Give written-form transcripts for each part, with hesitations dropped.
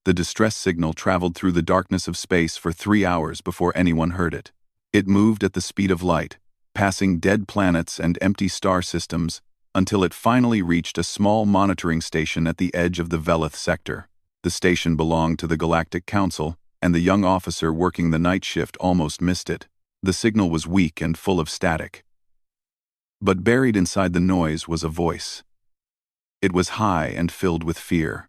The distress signal traveled through the darkness of space for 3 hours before anyone heard it. It moved at the speed of light, passing dead planets and empty star systems, until it finally reached a small monitoring station at the edge of the Velith sector. The station belonged to the Galactic Council, and the young officer working the night shift almost missed it. The signal was weak and full of static. But buried inside the noise was a voice. It was high and filled with fear.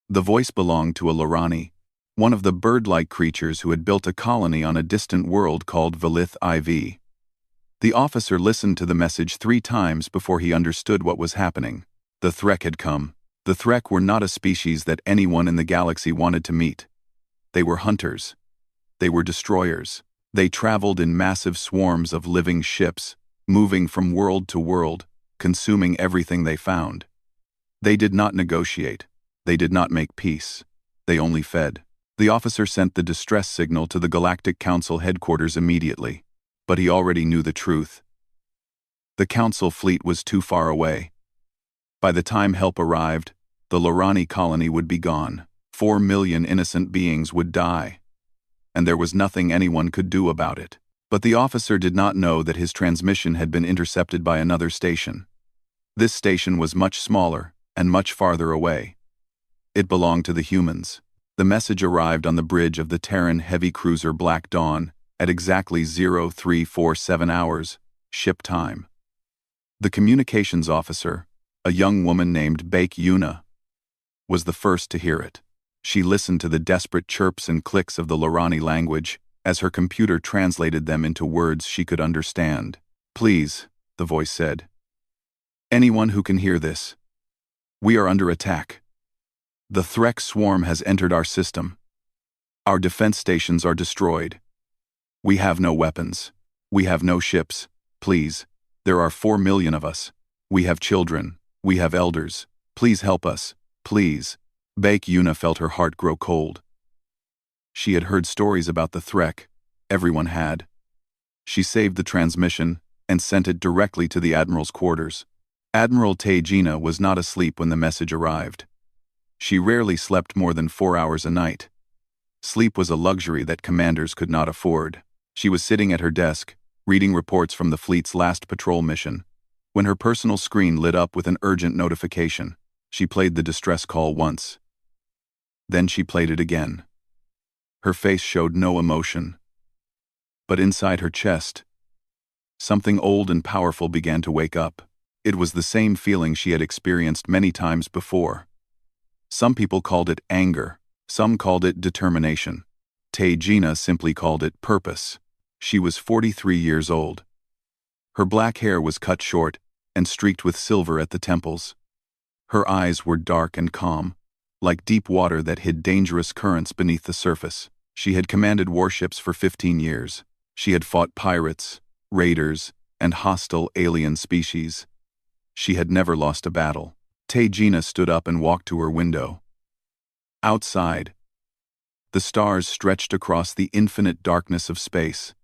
The voice belonged to a Lorani, one of the bird-like creatures who had built a colony on a distant world called Velith IV. The officer listened to the message 3 times before he understood what was happening. The Threk had come. The Threk were not a species that anyone in the galaxy wanted to meet. They were hunters. They were destroyers. They traveled in massive swarms of living ships, moving from world to world, consuming everything they found. They did not negotiate. They did not make peace. They only fed. The officer sent the distress signal to the Galactic Council headquarters immediately, but he already knew the truth. The Council fleet was too far away. By the time help arrived, the Lorani colony would be gone. 4 million innocent beings would die, and there was nothing anyone could do about it. But the officer did not know that his transmission had been intercepted by another station. This station was much smaller and much farther away. It belonged to the humans. The message arrived on the bridge of the Terran heavy cruiser Black Dawn at exactly 0347 hours, ship time. The communications officer, a young woman named Bake Yuna, was the first to hear it. She listened to the desperate chirps and clicks of the Lorani language as her computer translated them into words she could understand. "Please," the voice said. "Anyone who can hear this. We are under attack. The Threk swarm has entered our system. Our defense stations are destroyed. We have no weapons. We have no ships. Please, there are 4 million of us. We have children. We have elders. Please help us. Please." Bake Yuna felt her heart grow cold. She had heard stories about the Threk. Everyone had. She saved the transmission and sent it directly to the Admiral's quarters. Admiral Tejina was not asleep when the message arrived. She rarely slept more than 4 hours a night. Sleep was a luxury that commanders could not afford. She was sitting at her desk, reading reports from the fleet's last patrol mission, when her personal screen lit up with an urgent notification. She played the distress call once. Then she played it again. Her face showed no emotion. But inside her chest, something old and powerful began to wake up. It was the same feeling she had experienced many times before. Some people called it anger. Some called it determination. Tejina simply called it purpose. She was 43 years old. Her black hair was cut short and streaked with silver at the temples. Her eyes were dark and calm, like deep water that hid dangerous currents beneath the surface. She had commanded warships for 15 years. She had fought pirates, raiders, and hostile alien species. She had never lost a battle. Tejina stood up and walked to her window. Outside, the stars stretched across the infinite darkness of space.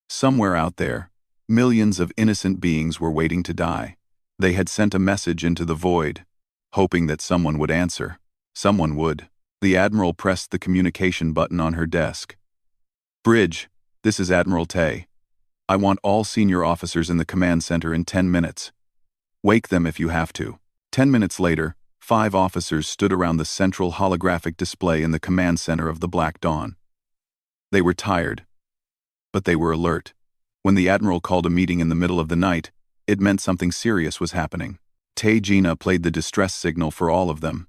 Somewhere out there, millions of innocent beings were waiting to die. They had sent a message into the void, hoping that someone would answer. Someone would. The Admiral pressed the communication button on her desk. "Bridge, this is Admiral Tay. I want all senior officers in the command center in 10 minutes. Wake them if you have to." 10 minutes later, 5 officers stood around the central holographic display in the command center of the Black Dawn. They were tired, but they were alert. When the Admiral called a meeting in the middle of the night, it meant something serious was happening. Tejina played the distress signal for all of them.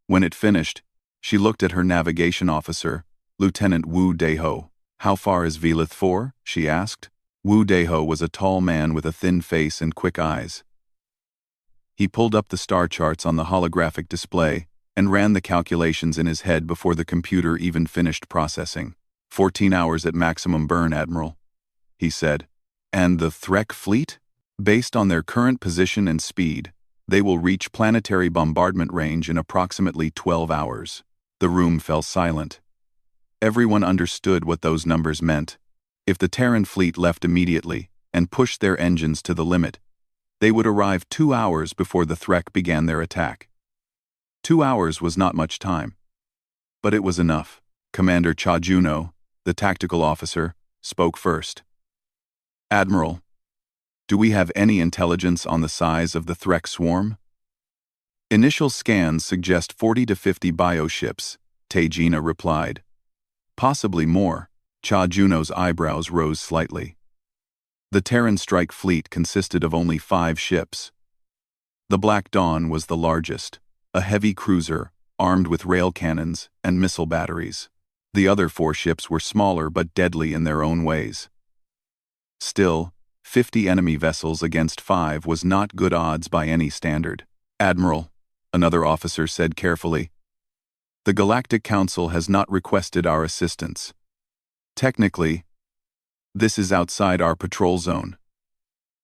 When it finished, she looked at her navigation officer, Lieutenant Wu Deho. "How far is Velith 4?" she asked. Wu Deho was a tall man with a thin face and quick eyes. He pulled up the star charts on the holographic display and ran the calculations in his head before the computer even finished processing. 14 hours at maximum burn, Admiral," he said. "And the Threk fleet? Based on their current position and speed, they will reach planetary bombardment range in approximately 12 hours. The room fell silent. Everyone understood what those numbers meant. If the Terran fleet left immediately and pushed their engines to the limit, they would arrive 2 hours before the Threk began their attack. 2 hours was not much time. But it was enough. Commander Cha Juno, the tactical officer, spoke first. "Admiral, do we have any intelligence on the size of the Threk swarm?" "Initial scans suggest 40 to 50 bioships," Tejina replied. "Possibly more." Cha Juno's eyebrows rose slightly. The Terran strike fleet consisted of only 5 ships. The Black Dawn was the largest, a heavy cruiser armed with rail cannons and missile batteries. The other 4 ships were smaller but deadly in their own ways. Still, 50 enemy vessels against 5 was not good odds by any standard. "Admiral," another officer said carefully, "the Galactic Council has not requested our assistance. Technically, this is outside our patrol zone.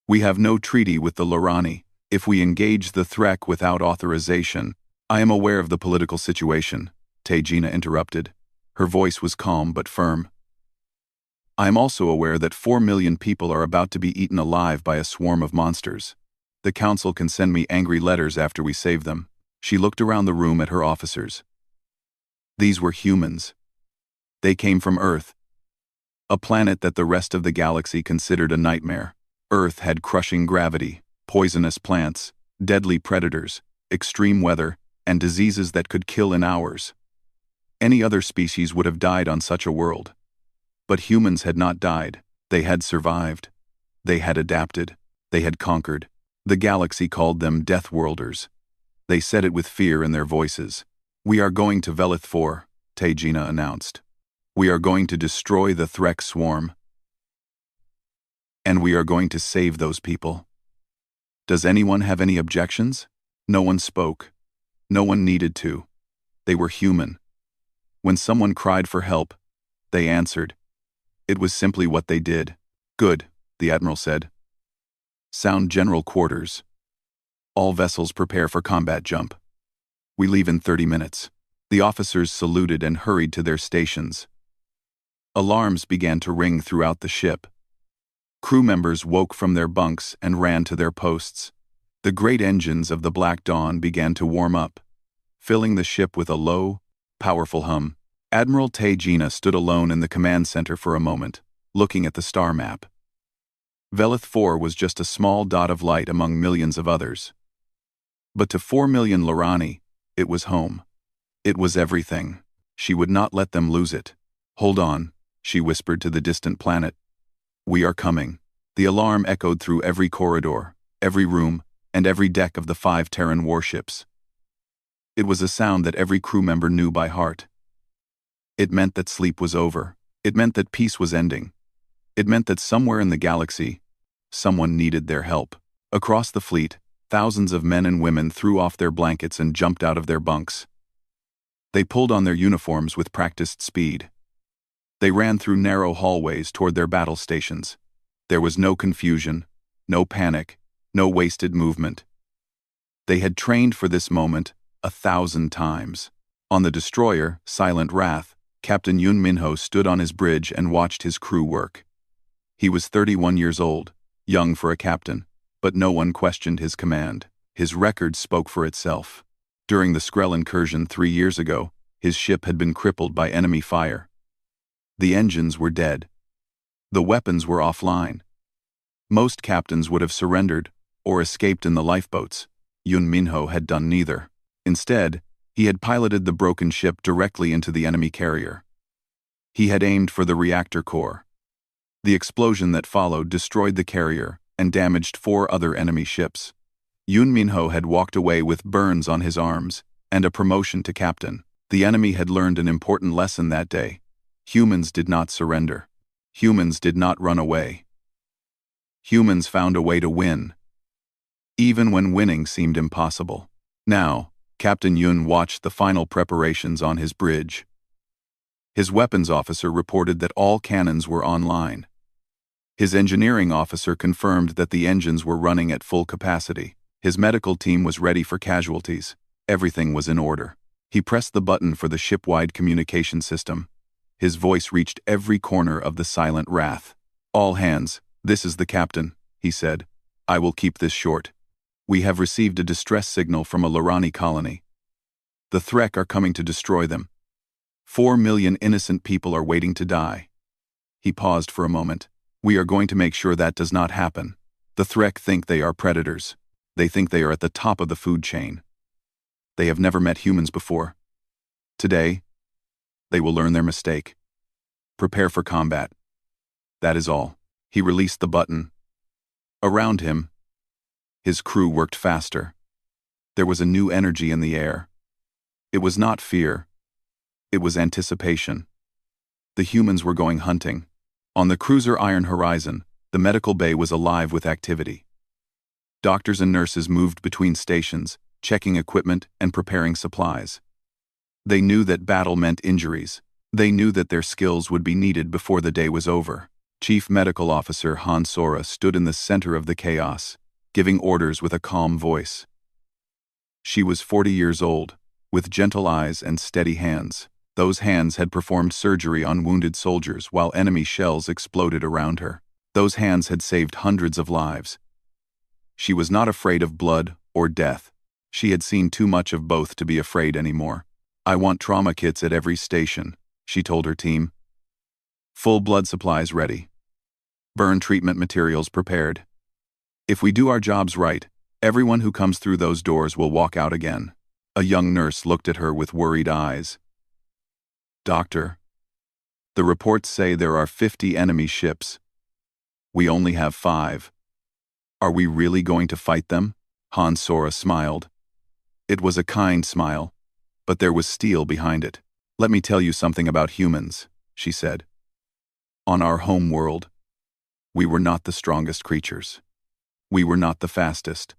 We have no treaty with the Lorani. If we engage the Threk without authorization—" "I am aware of the political situation," Tejina interrupted. Her voice was calm but firm. "I am also aware that 4 million people are about to be eaten alive by a swarm of monsters. The Council can send me angry letters after we save them." She looked around the room at her officers. These were humans. They came from Earth, a planet that the rest of the galaxy considered a nightmare. Earth had crushing gravity, poisonous plants, deadly predators, extreme weather, and diseases that could kill in hours. Any other species would have died on such a world. But humans had not died. They had survived. They had adapted. They had conquered. The galaxy called them Deathworlders. They said it with fear in their voices. "We are going to Velith 4, Tejina announced. "We are going to destroy the Threk swarm. And we are going to save those people. Does anyone have any objections?" No one spoke. No one needed to. They were human. When someone cried for help, they answered. It was simply what they did. "Good," the Admiral said. "Sound general quarters. All vessels prepare for combat jump. We leave in 30 minutes. The officers saluted and hurried to their stations. Alarms began to ring throughout the ship. Crew members woke from their bunks and ran to their posts. The great engines of the Black Dawn began to warm up, filling the ship with a low, powerful hum. Admiral Tejina stood alone in the command center for a moment, looking at the star map. Velith 4 was just a small dot of light among millions of others. But to 4 million Lorani, it was home. It was everything. She would not let them lose it. "Hold on," she whispered to the distant planet. "We are coming." The alarm echoed through every corridor, every room, and every deck of the 5 Terran warships. It was a sound that every crew member knew by heart. It meant that sleep was over. It meant that peace was ending. It meant that somewhere in the galaxy, someone needed their help. Across the fleet, thousands of men and women threw off their blankets and jumped out of their bunks. They pulled on their uniforms with practiced speed. They ran through narrow hallways toward their battle stations. There was no confusion, no panic, no wasted movement. They had trained for this moment 1,000 times. On the destroyer, Silent Wrath, Captain Yun Minho stood on his bridge and watched his crew work. He was 31 years old, young for a captain, but no one questioned his command. His record spoke for itself. During the Skrell incursion 3 years ago, his ship had been crippled by enemy fire. The engines were dead. The weapons were offline. Most captains would have surrendered or escaped in the lifeboats. Yun Minho had done neither. Instead, he had piloted the broken ship directly into the enemy carrier. He had aimed for the reactor core. The explosion that followed destroyed the carrier and damaged 4 other enemy ships. Yun Minho had walked away with burns on his arms and a promotion to captain. The enemy had learned an important lesson that day. Humans did not surrender. Humans did not run away. Humans found a way to win, even when winning seemed impossible. Now, Captain Yun watched the final preparations on his bridge. His weapons officer reported that all cannons were online. His engineering officer confirmed that the engines were running at full capacity. His medical team was ready for casualties. Everything was in order. He pressed the button for the ship-wide communication system. His voice reached every corner of the Silent Wrath. "All hands, this is the captain," he said. "I will keep this short. We have received a distress signal from a Lorani colony. The Threk are coming to destroy them. 4 million innocent people are waiting to die. He paused for a moment. We are going to make sure that does not happen. The Threk think they are predators. They think they are at the top of the food chain. They have never met humans before. Today, they will learn their mistake. Prepare for combat. That is all. He released the button. Around him, his crew worked faster. There was a new energy in the air. It was not fear. It was anticipation. The humans were going hunting. On the cruiser Iron Horizon, the medical bay was alive with activity. Doctors and nurses moved between stations, checking equipment and preparing supplies. They knew that battle meant injuries. They knew that their skills would be needed before the day was over. Chief Medical Officer Han Sora stood in the center of the chaos, giving orders with a calm voice. She was 40 years old, with gentle eyes and steady hands. Those hands had performed surgery on wounded soldiers while enemy shells exploded around her. Those hands had saved hundreds of lives. She was not afraid of blood or death. She had seen too much of both to be afraid anymore. I want trauma kits at every station, she told her team. Full blood supplies ready. Burn treatment materials prepared. If we do our jobs right, everyone who comes through those doors will walk out again. A young nurse looked at her with worried eyes. Doctor, the reports say there are 50 enemy ships. We only have 5. Are we really going to fight them? Han Sora smiled. It was a kind smile, but there was steel behind it. Let me tell you something about humans, she said. On our home world, we were not the strongest creatures. We were not the fastest.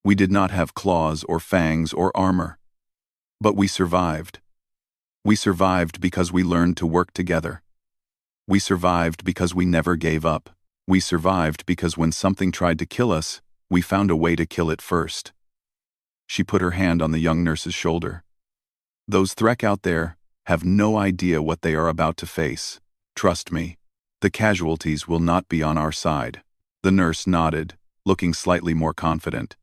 We did not have claws or fangs or armor. But we survived. We survived because we learned to work together. We survived because we never gave up. We survived because when something tried to kill us, we found a way to kill it first. She put her hand on the young nurse's shoulder. Those Threk out there have no idea what they are about to face. Trust me, the casualties will not be on our side. The nurse nodded, looking slightly more confident.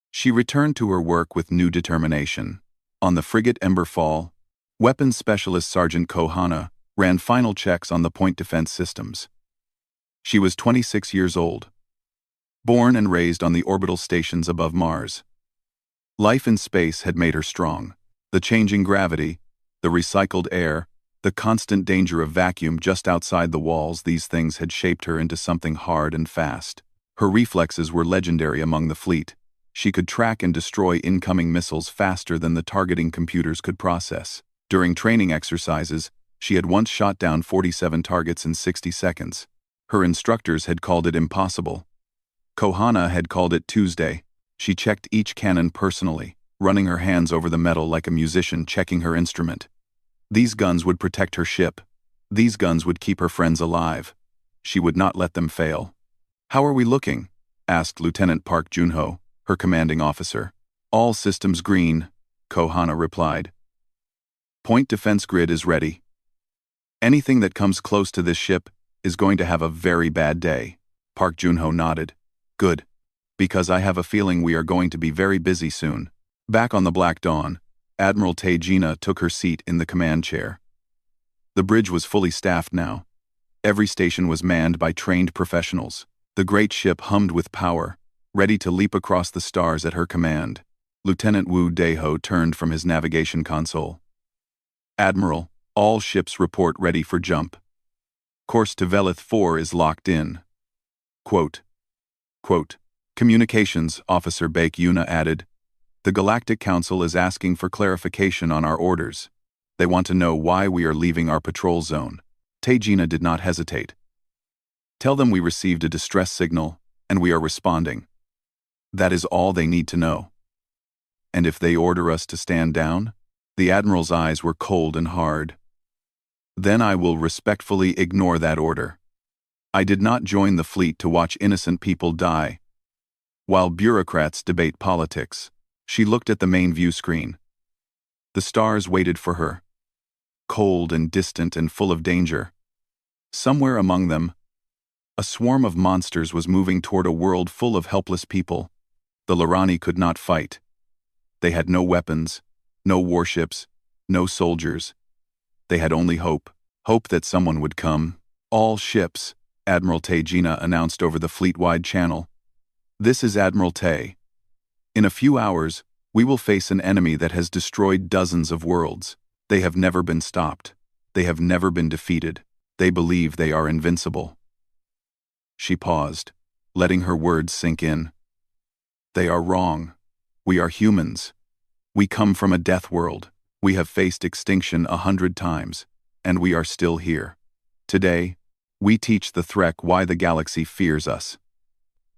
She returned to her work with new determination. On the frigate Emberfall, Weapons Specialist Sergeant Kohana ran final checks on the point defense systems. She was 26 years old, born and raised on the orbital stations above Mars. Life in space had made her strong. The changing gravity, the recycled air, the constant danger of vacuum just outside the walls, these things had shaped her into something hard and fast. Her reflexes were legendary among the fleet. She could track and destroy incoming missiles faster than the targeting computers could process. During training exercises, she had once shot down 47 targets in 60 seconds. Her instructors had called it impossible. Kohana had called it Tuesday. She checked each cannon personally, running her hands over the metal like a musician checking her instrument. These guns would protect her ship. These guns would keep her friends alive. She would not let them fail. "How are we looking?" asked Lieutenant Park Junho, her commanding officer. "All systems green," Kohana replied. "Point defense grid is ready. Anything that comes close to this ship is going to have a very bad day." Park Junho nodded. "Good, because I have a feeling we are going to be very busy soon." Back on the Black Dawn, Admiral Tae-Gina took her seat in the command chair. The bridge was fully staffed now. Every station was manned by trained professionals. The great ship hummed with power, ready to leap across the stars at her command. Lieutenant Wu Daeho turned from his navigation console. "Admiral, all ships report ready for jump. Course to Velith 4 is locked in." Quote. Communications Officer Baek Yuna added, "The Galactic Council is asking for clarification on our orders. They want to know why we are leaving our patrol zone." Tae-Gina did not hesitate. "Tell them we received a distress signal, and we are responding. That is all they need to know." "And if they order us to stand down?" The Admiral's eyes were cold and hard. "Then I will respectfully ignore that order. I did not join the fleet to watch innocent people die while bureaucrats debate politics." She looked at the main view screen. The stars waited for her, cold and distant and full of danger. Somewhere among them, a swarm of monsters was moving toward a world full of helpless people. The Lorani could not fight. They had no weapons, no warships, no soldiers. They had only hope. Hope that someone would come. All ships, Admiral Tejina announced over the fleet-wide channel. This is Admiral Tay. In a few hours, we will face an enemy that has destroyed dozens of worlds. They have never been stopped. They have never been defeated. They believe they are invincible. She paused, letting her words sink in. They are wrong. We are humans. We come from a death world. We have faced extinction 100 times, and we are still here. Today, we teach the Threk why the galaxy fears us.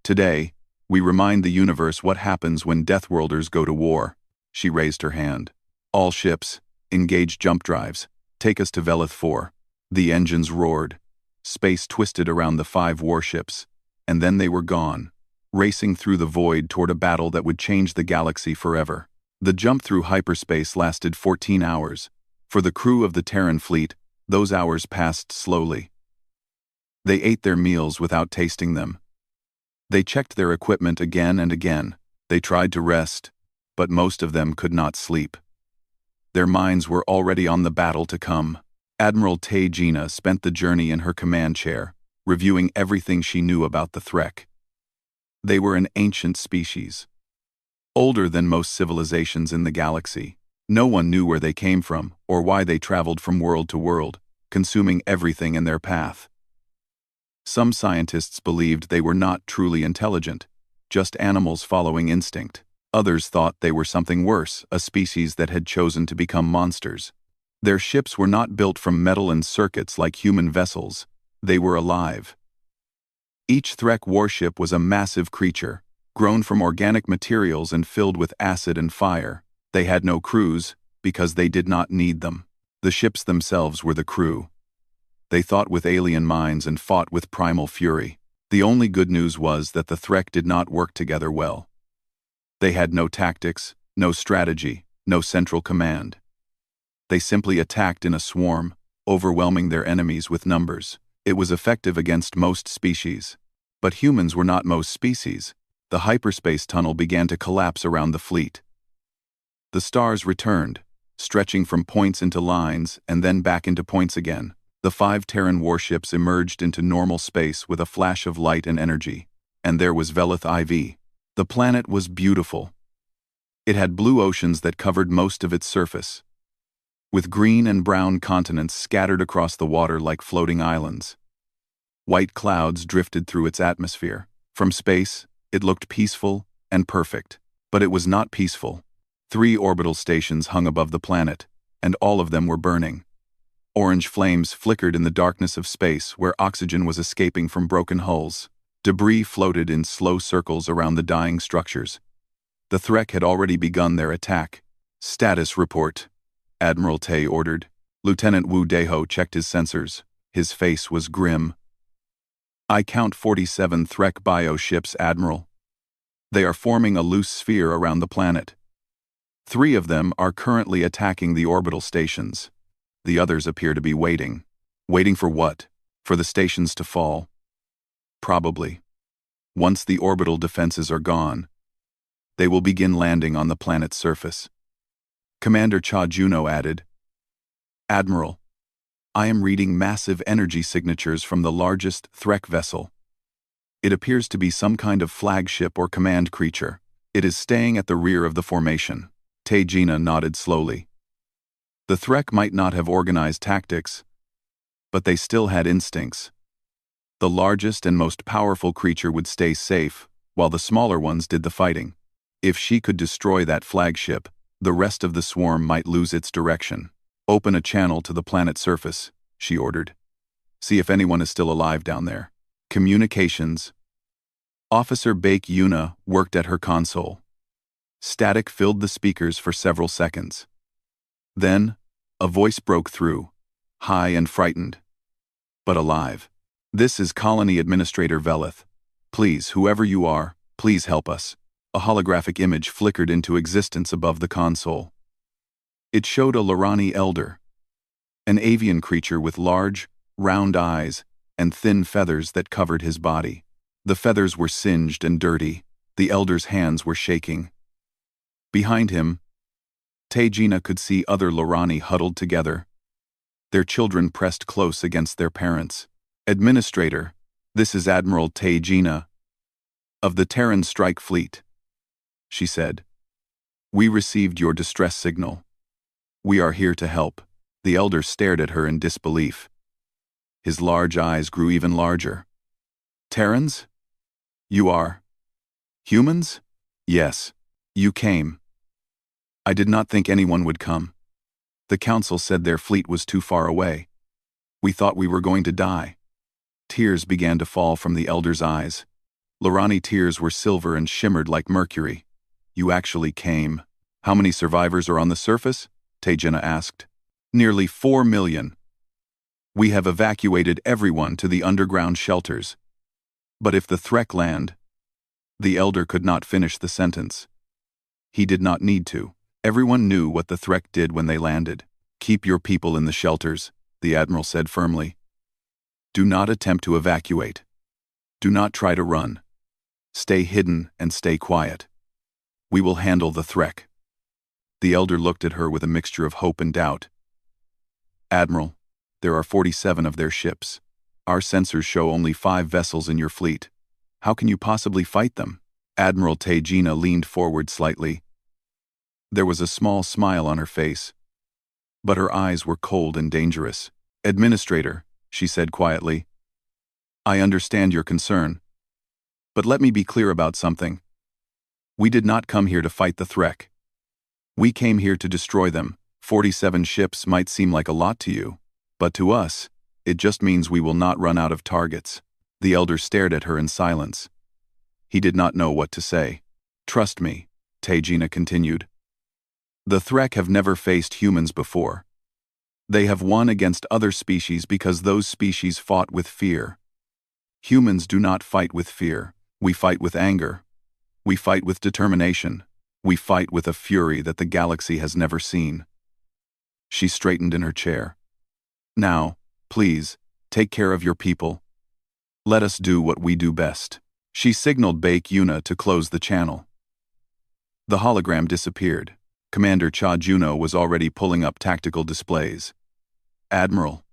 Today, we remind the universe what happens when Deathworlders go to war. She raised her hand. All ships, engage jump drives. Take us to Velith 4. The engines roared. Space twisted around the 5 warships, and then they were gone, racing through the void toward a battle that would change the galaxy forever. The jump through hyperspace lasted 14 hours. For the crew of the Terran fleet, those hours passed slowly. They ate their meals without tasting them. They checked their equipment again and again. They tried to rest, but most of them could not sleep. Their minds were already on the battle to come. Admiral Tejina spent the journey in her command chair, reviewing everything she knew about the Threk. They were an ancient species, older than most civilizations in the galaxy. No one knew where they came from or why they traveled from world to world, consuming everything in their path. Some scientists believed they were not truly intelligent, just animals following instinct. Others thought they were something worse, a species that had chosen to become monsters. Their ships were not built from metal and circuits like human vessels. They were alive. Each Threk warship was a massive creature, grown from organic materials and filled with acid and fire. They had no crews, because they did not need them. The ships themselves were the crew. They thought with alien minds and fought with primal fury. The only good news was that the Threk did not work together well. They had no tactics, no strategy, no central command. They simply attacked in a swarm, overwhelming their enemies with numbers. It was effective against most species. But humans were not most species. The hyperspace tunnel began to collapse around the fleet. The stars returned, stretching from points into lines and then back into points again. The 5 Terran warships emerged into normal space with a flash of light and energy. And there was Velith IV. The planet was beautiful. It had blue oceans that covered most of its surface, with green and brown continents scattered across the water like floating islands. White clouds drifted through its atmosphere. From space, it looked peaceful and perfect. But it was not peaceful. 3 orbital stations hung above the planet, and all of them were burning. Orange flames flickered in the darkness of space where oxygen was escaping from broken hulls. Debris floated in slow circles around the dying structures. The Threk had already begun their attack. Status report, Admiral Tay ordered. Lieutenant Wu Deho checked his sensors. His face was grim. I count 47 Threk bio ships, Admiral. They are forming a loose sphere around the planet. 3 of them are currently attacking the orbital stations. The others appear to be waiting. Waiting for what? For the stations to fall? Probably. Once the orbital defenses are gone, they will begin landing on the planet's surface. Commander Cha Juno added, Admiral, I am reading massive energy signatures from the largest Threk vessel. It appears to be some kind of flagship or command creature. It is staying at the rear of the formation. Tejina nodded slowly. The Threk might not have organized tactics, but they still had instincts. The largest and most powerful creature would stay safe, while the smaller ones did the fighting. If she could destroy that flagship, the rest of the swarm might lose its direction. Open a channel to the planet's surface, she ordered. See if anyone is still alive down there. Communications. Officer Bake Yuna worked at her console. Static filled the speakers for several seconds. Then, a voice broke through, high and frightened, but alive. This is Colony Administrator Velith. Please, whoever you are, please help us. A holographic image flickered into existence above the console. It showed a Lorani elder, an avian creature with large, round eyes and thin feathers that covered his body. The feathers were singed and dirty. The elder's hands were shaking. Behind him, Tejina could see other Lorani huddled together, their children pressed close against their parents. "Administrator, this is Admiral Tejina of the Terran Strike Fleet," she said. "We received your distress signal. We are here to help." The elder stared at her in disbelief. His large eyes grew even larger. "Terrans? You are humans?" "Yes. You came. I did not think anyone would come. The council said their fleet was too far away. We thought we were going to die." Tears began to fall from the elder's eyes. Lorani tears were silver and shimmered like mercury. "You actually came. How many survivors are on the surface?" Tejina asked. "Nearly 4 million. We have evacuated everyone to the underground shelters. But if the Threk land..." The elder could not finish the sentence. He did not need to. Everyone knew what the Threk did when they landed. "Keep your people in the shelters," the admiral said firmly. "Do not attempt to evacuate. Do not try to run. Stay hidden and stay quiet. We will handle the Threk." The elder looked at her with a mixture of hope and doubt. "Admiral, there are 47 of their ships. Our sensors show only 5 vessels in your fleet. How can you possibly fight them?" Admiral Tejina leaned forward slightly. There was a small smile on her face, but her eyes were cold and dangerous. "Administrator," she said quietly, "I understand your concern. But let me be clear about something. We did not come here to fight the Threk. We came here to destroy them. 47 ships might seem like a lot to you, but to us, it just means we will not run out of targets." The elder stared at her in silence. He did not know what to say. "Trust me," Tejina continued. "The Threk have never faced humans before. They have won against other species because those species fought with fear. Humans do not fight with fear. We fight with anger. We fight with determination. We fight with a fury that the galaxy has never seen." She straightened in her chair. "Now, please, take care of your people. Let us do what we do best." She signaled Bake Yuna to close the channel. The hologram disappeared. Commander Cha Juno was already pulling up tactical displays. "Admiral,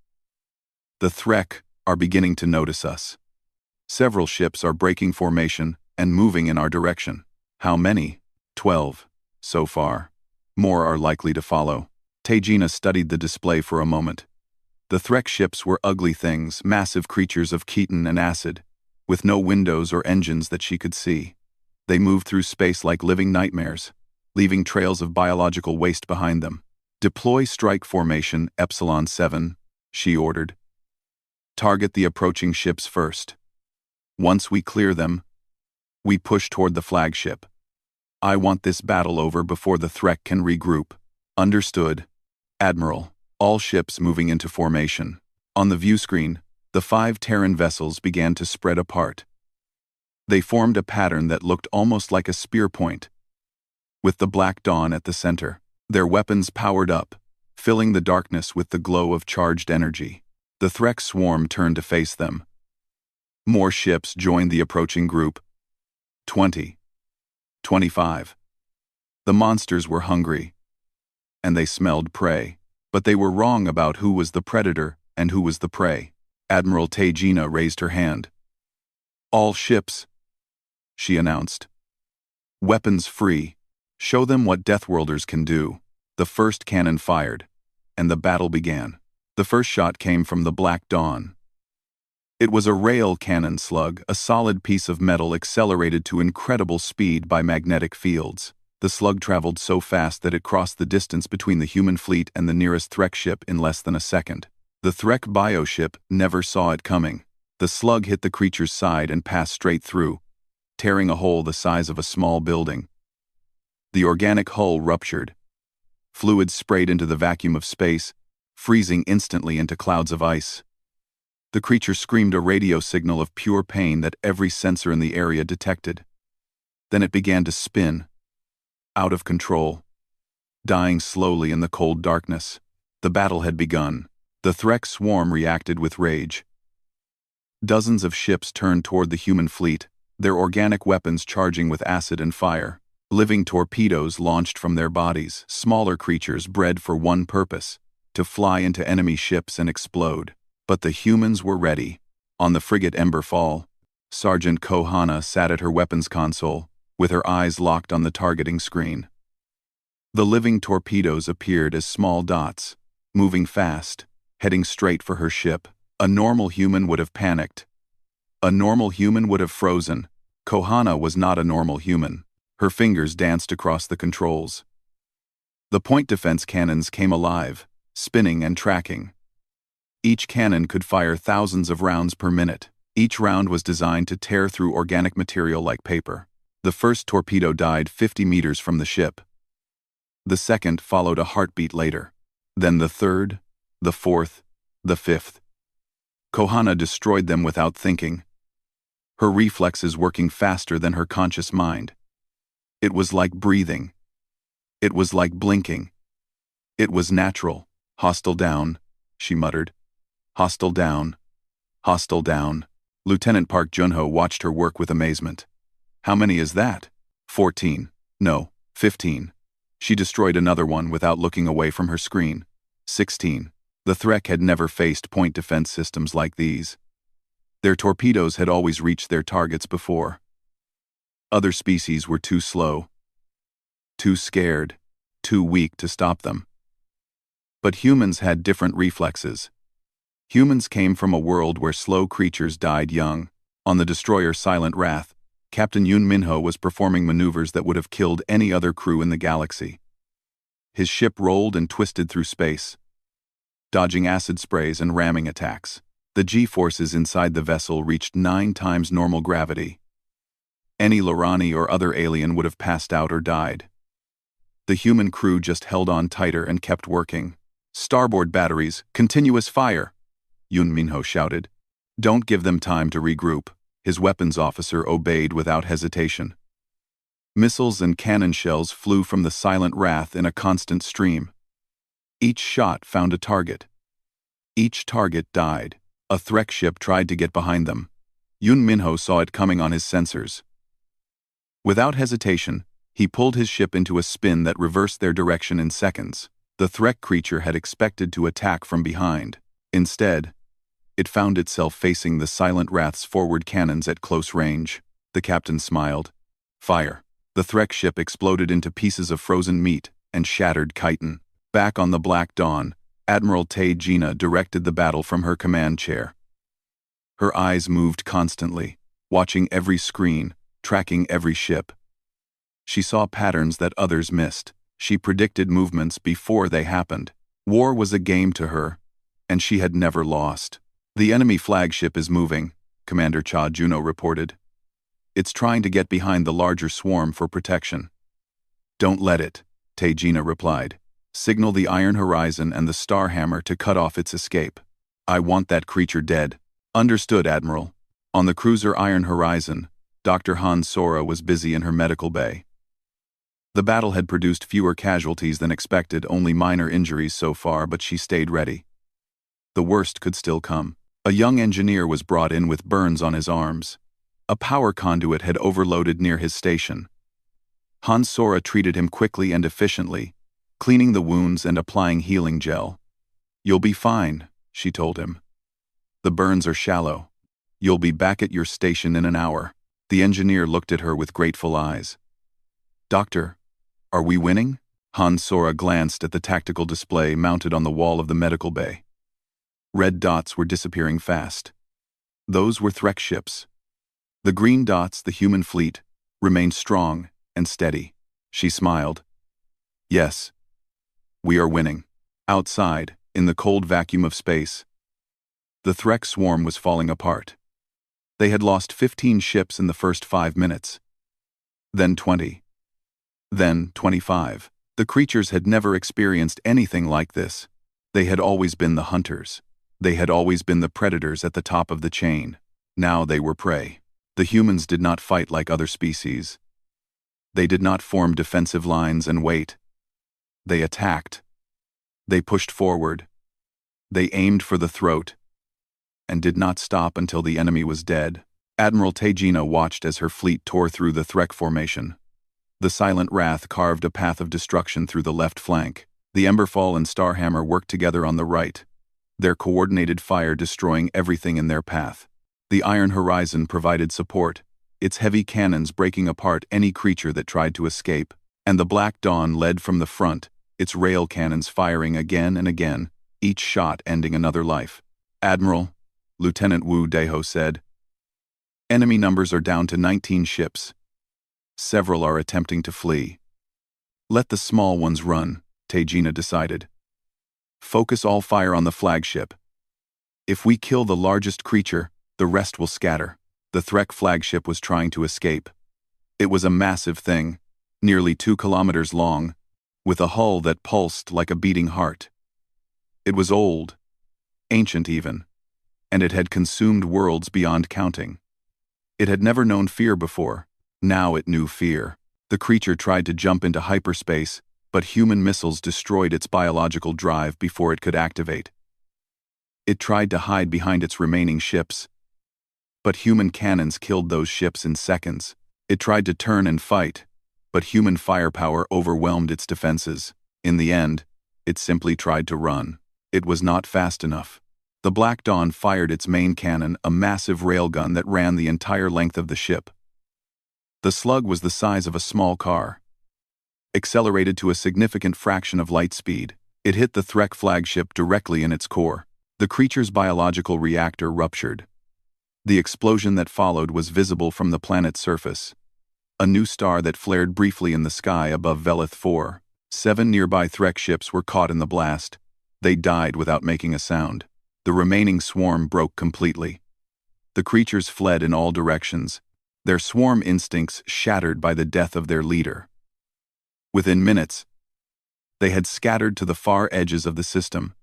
the Threk are beginning to notice us. Several ships are breaking formation and moving in our direction." "How many?" 12, so far. More are likely to follow." Tejina studied the display for a moment. The Threk ships were ugly things, massive creatures of chitin and acid, with no windows or engines that she could see. They moved through space like living nightmares, leaving trails of biological waste behind them. "Deploy strike formation Epsilon 7, she ordered. "Target the approaching ships first. Once we clear them, we push toward the flagship. I want this battle over before the Threk can regroup." "Understood, Admiral." All ships moving into formation. On the view screen, the 5 Terran vessels began to spread apart. They formed a pattern that looked almost like a spear point, with the Black Dawn at the center. Their weapons powered up, filling the darkness with the glow of charged energy. The Threk swarm turned to face them. More ships joined the approaching group. 20. 25. The monsters were hungry, and they smelled prey. But they were wrong about who was the predator and who was the prey. Admiral Tejina raised her hand. "All ships," she announced. "Weapons free. Show them what Deathworlders can do." The first cannon fired, and the battle began. The first shot came from the Black Dawn. It was a rail cannon slug, a solid piece of metal accelerated to incredible speed by magnetic fields. The slug traveled so fast that it crossed the distance between the human fleet and the nearest Threk ship in less than a second. The Threk bioship never saw it coming. The slug hit the creature's side and passed straight through, tearing a hole the size of a small building. The organic hull ruptured. Fluid sprayed into the vacuum of space, freezing instantly into clouds of ice. The creature screamed a radio signal of pure pain that every sensor in the area detected. Then it began to spin, out of control, dying slowly in the cold darkness. The battle had begun. The Threk swarm reacted with rage. Dozens of ships turned toward the human fleet, their organic weapons charging with acid and fire. Living torpedoes launched from their bodies, smaller creatures bred for one purpose, to fly into enemy ships and explode. But the humans were ready. On the frigate Emberfall, Sergeant Kohana sat at her weapons console, with her eyes locked on the targeting screen. The living torpedoes appeared as small dots, moving fast, heading straight for her ship. A normal human would have panicked. A normal human would have frozen. Kohana was not a normal human. Her fingers danced across the controls. The point defense cannons came alive, spinning and tracking. Each cannon could fire thousands of rounds per minute. Each round was designed to tear through organic material like paper. The first torpedo died 50 meters from the ship. The second followed a heartbeat later. Then the third, the fourth, the fifth. Kohana destroyed them without thinking, her reflexes working faster than her conscious mind. It was like breathing. It was like blinking. It was natural. Hostile down, she muttered. Hostile down. Hostile down. Lieutenant Park Junho watched her work with amazement. How many is that? 14. No, 15. She destroyed another one without looking away from her screen. 16. The Threk had never faced point defense systems like these. Their torpedoes had always reached their targets before. Other species were too slow, too scared, too weak to stop them. But humans had different reflexes. Humans came from a world where slow creatures died young. On the destroyer Silent Wrath, Captain Yoon Minho was performing maneuvers that would have killed any other crew in the galaxy. His ship rolled and twisted through space, dodging acid sprays and ramming attacks. The G-forces inside the vessel reached 9 times normal gravity. Any Lorani or other alien would have passed out or died. The human crew just held on tighter and kept working. Starboard batteries, continuous fire, Yoon Minho shouted. Don't give them time to regroup. His weapons officer obeyed without hesitation. Missiles and cannon shells flew from the Silent Wrath in a constant stream. Each shot found a target. Each target died. A Threk ship tried to get behind them. Yoon Minho saw it coming on his sensors. Without hesitation, he pulled his ship into a spin that reversed their direction in seconds. The Threk creature had expected to attack from behind. Instead, it found itself facing the Silent Wrath's forward cannons at close range. The captain smiled. Fire. The Threk ship exploded into pieces of frozen meat and shattered chitin. Back on the Black Dawn, Admiral Tae Gina directed the battle from her command chair. Her eyes moved constantly, watching every screen, tracking every ship. She saw patterns that others missed. She predicted movements before they happened. War was a game to her, and she had never lost. The enemy flagship is moving, Commander Cha Juno reported. It's trying to get behind the larger swarm for protection. Don't let it, Tae Gina replied. Signal the Iron Horizon and the Starhammer to cut off its escape. I want that creature dead. Understood, Admiral. On the cruiser Iron Horizon, Dr. Han Sora was busy in her medical bay. The battle had produced fewer casualties than expected, only minor injuries so far, but she stayed ready. The worst could still come. A young engineer was brought in with burns on his arms. A power conduit had overloaded near his station. Han Sora treated him quickly and efficiently, cleaning the wounds and applying healing gel. You'll be fine, she told him. The burns are shallow. You'll be back at your station in an hour. The engineer looked at her with grateful eyes. Doctor, are we winning? Han Sora glanced at the tactical display mounted on the wall of the medical bay. Red dots were disappearing fast. Those were Threk ships. The green dots, the human fleet, remained strong and steady. She smiled. Yes, we are winning. Outside, in the cold vacuum of space, the Threk swarm was falling apart. They had lost 15 ships in the first 5 minutes. Then 20. Then 25. The creatures had never experienced anything like this. They had always been the hunters. They had always been the predators at the top of the chain. Now they were prey. The humans did not fight like other species. They did not form defensive lines and wait. They attacked. They pushed forward. They aimed for the throat, and did not stop until the enemy was dead. Admiral Tae Gina watched as her fleet tore through the Threk formation. The silent wrath carved a path of destruction through the left flank. The Emberfall and Starhammer worked together on the right, their coordinated fire destroying everything in their path. The Iron Horizon provided support, its heavy cannons breaking apart any creature that tried to escape, and the Black Dawn led from the front, its rail cannons firing again and again, each shot ending another life. "Admiral," Lieutenant Wu Deho said, "enemy numbers are down to 19 ships. Several are attempting to flee. Let the small ones run," Tejina decided. "Focus all fire on the flagship. If we kill the largest creature, the rest will scatter." The Threk flagship was trying to escape. It was a massive thing, nearly 2 kilometers long, with a hull that pulsed like a beating heart. It was old, ancient even, and it had consumed worlds beyond counting. It had never known fear before. Now it knew fear. The creature tried to jump into hyperspace, but human missiles destroyed its biological drive before it could activate. It tried to hide behind its remaining ships, but human cannons killed those ships in seconds. It tried to turn and fight, but human firepower overwhelmed its defenses. In the end, it simply tried to run. It was not fast enough. The Black Dawn fired its main cannon, a massive railgun that ran the entire length of the ship. The slug was the size of a small car. Accelerated to a significant fraction of light speed, it hit the Threk flagship directly in its core. The creature's biological reactor ruptured. The explosion that followed was visible from the planet's surface. A new star that flared briefly in the sky above Velith 4. 7 nearby Threk ships were caught in the blast. They died without making a sound. The remaining swarm broke completely. The creatures fled in all directions, their swarm instincts shattered by the death of their leader. Within minutes, they had scattered to the far edges of the system.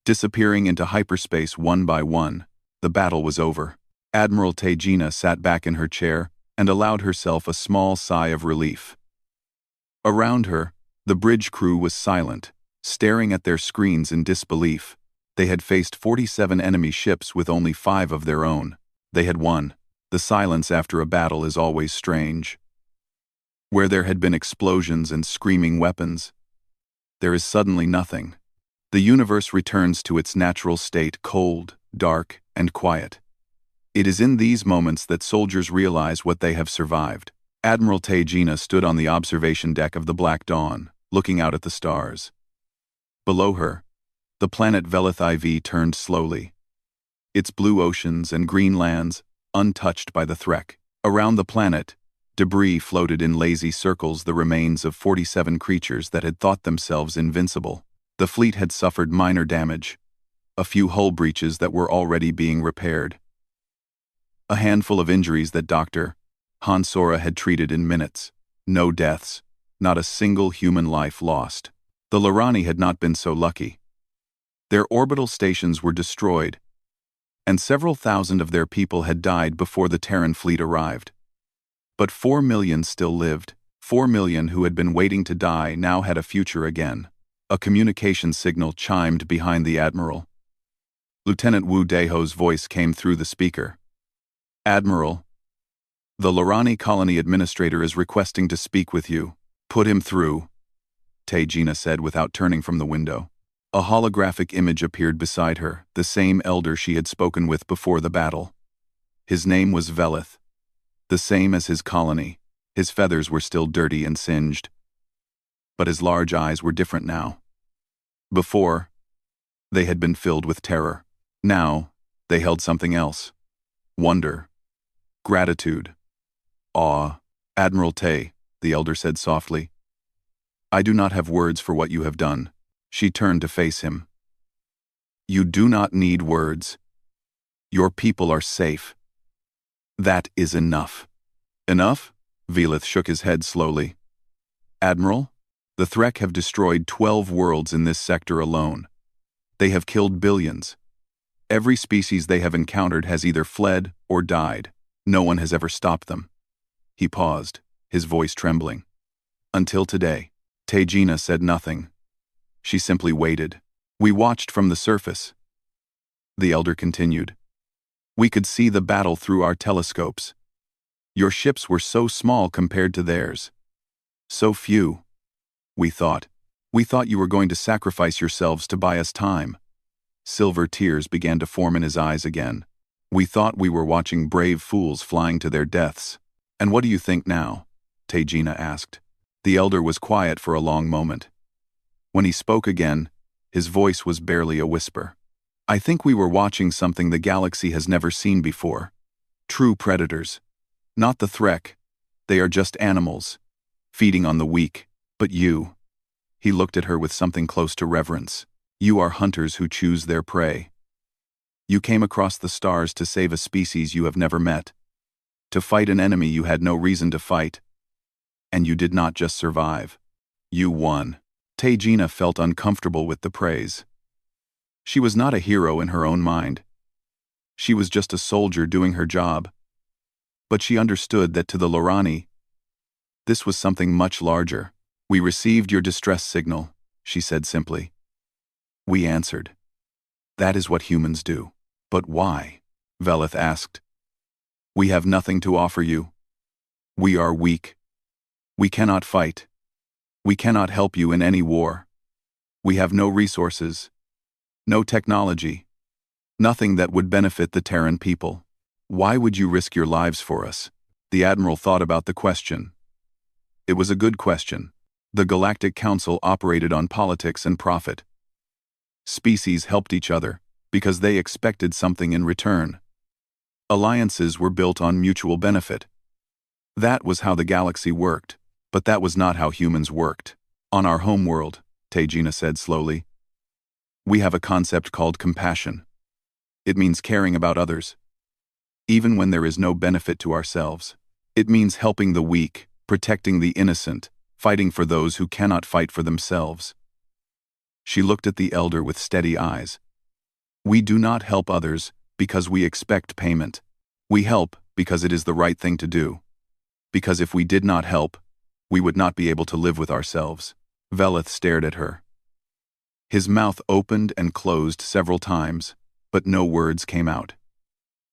Disappearing into hyperspace one by one, the battle was over. Admiral Tejina sat back in her chair and allowed herself a small sigh of relief. Around her, the bridge crew was silent, staring at their screens in disbelief. They had faced 47 enemy ships with only 5 of their own. They had won. The silence after a battle is always strange. Where there had been explosions and screaming weapons, there is suddenly nothing. The universe returns to its natural state, cold, dark, and quiet. It is in these moments that soldiers realize what they have survived. Admiral Tejina stood on the observation deck of the Black Dawn, looking out at the stars. Below her, the planet Velith IV turned slowly, its blue oceans and green lands untouched by the Threk. Around the planet, debris floated in lazy circles, the remains of 47 creatures that had thought themselves invincible. The fleet had suffered minor damage, a few hull breaches that were already being repaired. A handful of injuries that Dr. Hansora had treated in minutes. No deaths, not a single human life lost. The Lorani had not been so lucky. Their orbital stations were destroyed, and several thousand of their people had died before the Terran fleet arrived. But 4 million still lived. 4 million who had been waiting to die now had a future again. A communication signal chimed behind the Admiral. Lieutenant Wu Deho's voice came through the speaker. "Admiral, the Lorani colony administrator is requesting to speak with you." "Put him through," Tejina said without turning from the window. A holographic image appeared beside her, the same elder she had spoken with before the battle. His name was Velith, the same as his colony. His feathers were still dirty and singed, but his large eyes were different now. Before, they had been filled with terror. Now, they held something else. Wonder, gratitude, awe. "Admiral Tay," the elder said softly, "I do not have words for what you have done." She turned to face him. "You do not need words. Your people are safe. That is enough." "Enough?" Velith shook his head slowly. "Admiral, the Threk have destroyed 12 worlds in this sector alone. They have killed billions. Every species they have encountered has either fled or died. No one has ever stopped them." He paused, his voice trembling. "Until today." Tejina said nothing. She simply waited. "We watched from the surface," the elder continued. "We could see the battle through our telescopes. Your ships were so small compared to theirs. So few. We thought. We thought you were going to sacrifice yourselves to buy us time. Silver tears began to form in his eyes again. We thought we were watching brave fools flying to their deaths. And what do you think now? Tejina asked. The elder was quiet for a long moment. When he spoke again, his voice was barely a whisper. I think we were watching something the galaxy has never seen before. True predators. Not the Threk. They are just animals, feeding on the weak. But you. He looked at her with something close to reverence. You are hunters who choose their prey. You came across the stars to save a species you have never met. To fight an enemy you had no reason to fight. And you did not just survive. You won. Tejina felt uncomfortable with the praise. She was not a hero in her own mind. She was just a soldier doing her job. But she understood that to the Lorani, this was something much larger. We received your distress signal, she said simply. We answered. That is what humans do. But why? Velith asked. We have nothing to offer you. We are weak. We cannot fight. We cannot help you in any war. We have no resources. No technology. Nothing that would benefit the Terran people. Why would you risk your lives for us? The Admiral thought about the question. It was a good question. The Galactic Council operated on politics and profit. Species helped each other because they expected something in return. Alliances were built on mutual benefit. That was how the galaxy worked, but that was not how humans worked. On our homeworld, Tejina said slowly, we have a concept called compassion. It means caring about others, even when there is no benefit to ourselves. It means helping the weak, protecting the innocent, fighting for those who cannot fight for themselves. She looked at the elder with steady eyes. We do not help others because we expect payment. We help because it is the right thing to do. Because if we did not help, we would not be able to live with ourselves. Velith stared at her. His mouth opened and closed several times, but no words came out.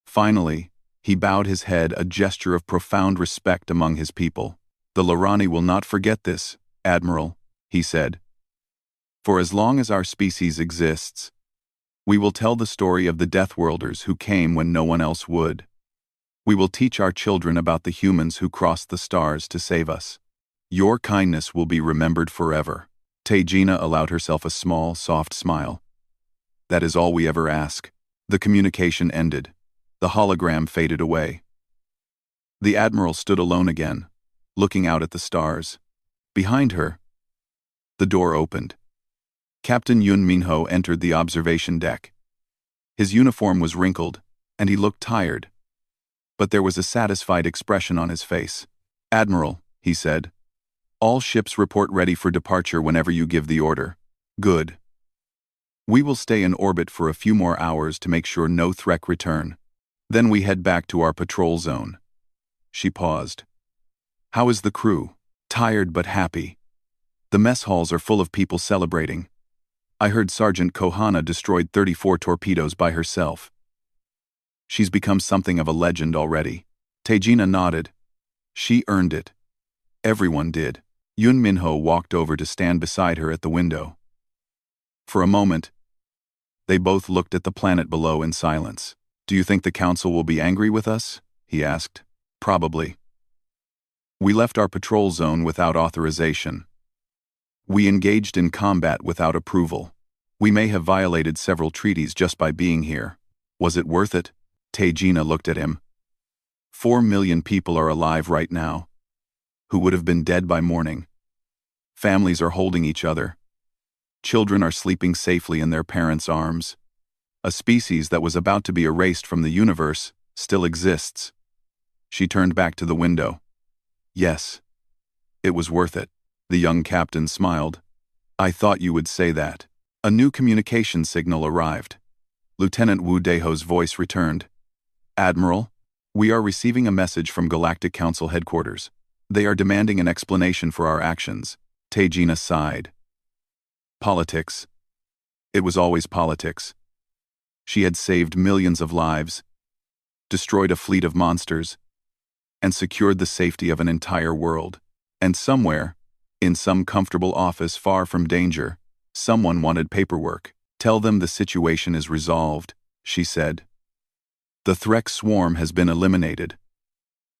Finally, he bowed his head, a gesture of profound respect among his people. The Lorani will not forget this, Admiral, he said. For as long as our species exists, we will tell the story of the Deathworlders who came when no one else would. We will teach our children about the humans who crossed the stars to save us. Your kindness will be remembered forever. Tejina allowed herself a small, soft smile. That is all we ever ask. The communication ended. The hologram faded away. The Admiral stood alone again, looking out at the stars. Behind her, the door opened. Captain Yun Minho entered the observation deck. His uniform was wrinkled, and he looked tired. But there was a satisfied expression on his face. Admiral, he said, all ships report ready for departure whenever you give the order. Good. We will stay in orbit for a few more hours to make sure no Threk return. Then we head back to our patrol zone. She paused. How is the crew? Tired but happy. The mess halls are full of people celebrating. I heard Sergeant Kohana destroyed 34 torpedoes by herself. She's become something of a legend already. Tejina nodded. She earned it. Everyone did. Yun Minho walked over to stand beside her at the window. For a moment, they both looked at the planet below in silence. Do you think the Council will be angry with us? He asked. Probably. We left our patrol zone without authorization. We engaged in combat without approval. We may have violated several treaties just by being here. Was it worth it? Tejina looked at him. 4 million people are alive right now, who would have been dead by morning. Families are holding each other. Children are sleeping safely in their parents' arms. A species that was about to be erased from the universe still exists. She turned back to the window. Yes, it was worth it. The young captain smiled. I thought you would say that. A new communication signal arrived. Lieutenant Wu Deho's voice returned. Admiral, we are receiving a message from Galactic Council headquarters. They are demanding an explanation for our actions. Tejina sighed. Politics. It was always politics. She had saved millions of lives, destroyed a fleet of monsters, and secured the safety of an entire world. And somewhere, In some comfortable office far from danger, someone wanted paperwork. "Tell them the situation is resolved," she said. "The Threk swarm has been eliminated.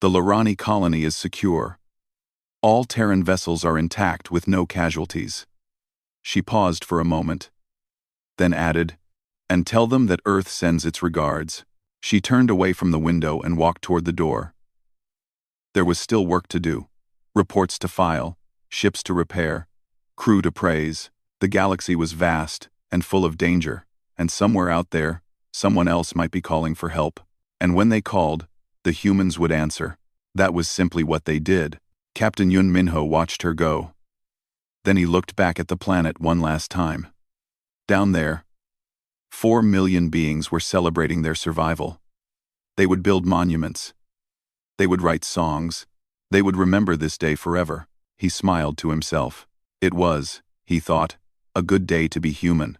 The Lorani colony is secure. All Terran vessels are intact with no casualties." She paused for a moment, then added, "And tell them that Earth sends its regards." She turned away from the window and walked toward the door. There was still work to do. Reports to file, ships to repair, crew to praise. The galaxy was vast and full of danger, and somewhere out there, someone else might be calling for help. And when they called, the humans would answer. That was simply what they did. Captain Yun Minho watched her go. Then he looked back at the planet one last time. Down there, 4 million beings were celebrating their survival. They would build monuments. They would write songs. They would remember this day forever. He smiled to himself. It was, he thought, a good day to be human.